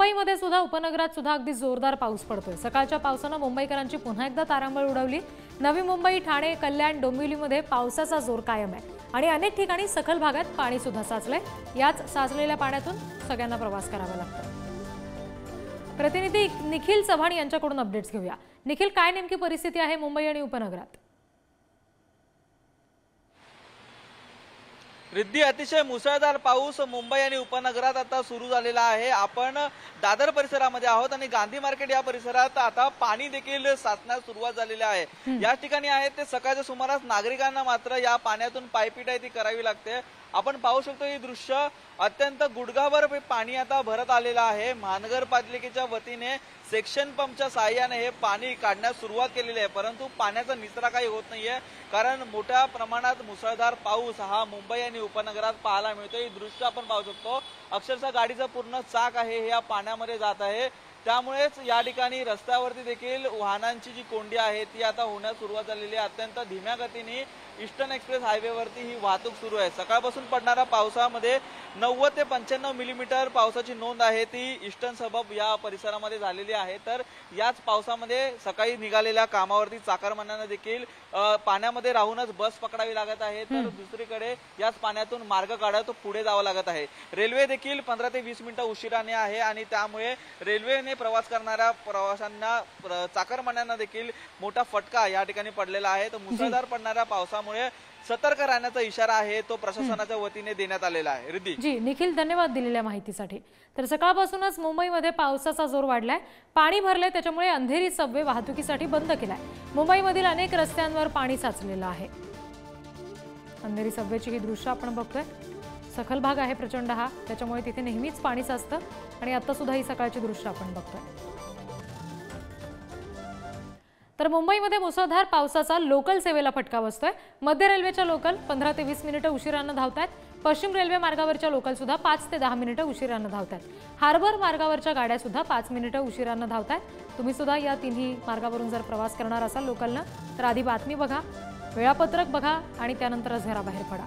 मुंबईमध्ये सुद्धा उपनगरात सुद्धा अगदी जोरदार पाऊस पडतोय। सकाळच्या पावसाने मुंबईकरांची पुन्हा एकदा तारांबळ उडवली। नवी मुंबई, ठाणे, कल्याण, डोंबिवलीमध्ये पावसाचा जोर कायम आहे आणि अनेक ठिकाणी सखल भागात पाणी सुद्धा साचलंय। याच साचलेल्या पाण्यातून सगळ्यांना प्रवास करावा लागतो। प्रतिनिधी निखिल चव्हाण यांच्याकडून अपडेट्स घेऊया। निखिल, काय नेमकी परिस्थिती आहे मुंबई आणि उपनगरात? रिद्धी, अतिशय मुसळधार पाऊस मुंबई आणि उपनगरात आता सुरू झालेला आहे। आपण दादर परिसरामध्ये आहोत आणि गांधी मार्केट या परिसरात आता पाणी देखील साचण्यास सुरुवात झालेली आहे। या ठिकाणी आहेत ते सकाळच्या सुमारास नागरिकांना मात्र या पाण्यातून पायपीट ती करावी लागते। आपण पाहू शकतो ही दृश्य अत्यंत गुडघाभर पाणी आता भरत आलेलं आहे। महानगरपालिकेच्या वतीने सेक्शन पंपच्या सहाय्याने हे पाणी काढण्यास सुरुवात केलेली आहे, परंतु पाण्याचा निचरा काही होत नाहीये, कारण मोठ्या प्रमाणात मुसळधार पाऊस हा मुंबई आणि उपनगरात पाहायला मिळतो। ही दृश्य आपण पाहू शकतो, अक्षरशः गाडीचं पूर्ण चाक आहे हे या पाण्यामध्ये जात आहे। त्यामुळेच या ठिकाणी रस्त्यावरती देखील वाहनांची जी कोंडी आहे ती आता होण्यास सुरुवात झालेली आहे। अत्यंत धीम्या गतीने ईस्टर्न एक्सप्रेस हायवेवरती ही वाहतूक सुरू आहे। सकाळपासून पडणाऱ्या पावसामध्ये 90 ते 95 मिलीमीटर पावसाची नोंद आहे ती ईस्टर्न सबब या परिसरामध्ये झालेली आहे। तर याच पावसामध्ये सकाळी निघालेल्या कामावरती चाकरमान्यांना देखील पाण्यामध्ये राहूनच बस पकडावी लागत आहे, तर दुसरीकडे याच पाण्यातून मार्ग काढत पुढे जावं लागत आहे। रेल्वे देखील 15 ते 20 मिनिटं उशिराने आहे आणि त्यामुळे रेल्वेने प्रवास करणाऱ्या प्रवाशांना, चाकरमान्यांना देखील मोठा फटका या ठिकाणी पडलेला आहे। तर मुसळधार पडणाऱ्या पावसामुळे सतर्क राहण्याचा इशारा आहे तो प्रशासनाच्या वतीने देण्यात आलेला आहे। रिद्धी जी, निखिल धन्यवाद दिलेल्या माहितीसाठी। तर सकाळपासूनच मुंबईमध्ये पावसाचा जोर वाढलाय, पाणी भरले, त्याच्यामुळे अंधेरी सबवे वाहतुकीसाठी बंद केलाय। मुंबईमधील अनेक रस्त्यांवर पाणी साचलेलं आहे। अंधेरी सबवेची ही दृश्य आपण बघतोय। सखल भाग आहे प्रचंड हा, त्याच्यामुळे तिथे नेहमीच पाणी साचतं आणि आता सुद्धा ही सकाळची दृश्य आपण बघतोय। तर मुंबईमध्ये मुसळधार पावसाचा लोकल सेवेला फटका बसतोय। मध्य रेल्वेच्या लोकल 15 ते 20 मिनिटं उशिराने धावतात। पश्चिम रेल्वे मार्गावरच्या लोकल सुद्धा 5 ते 10 मिनिटं उशिराने धावतात। हार्बर मार्गावरच्या गाड्या सुद्धा 5 मिनिटं उशिराने धावतात। तुम्ही सुद्धा या तिन्ही मार्गावरून जर प्रवास करणार असाल लोकलनं, तर आधी बातमी बघा, वेळापत्रक बघा आणि त्यानंतरच घराबाहेर पडा।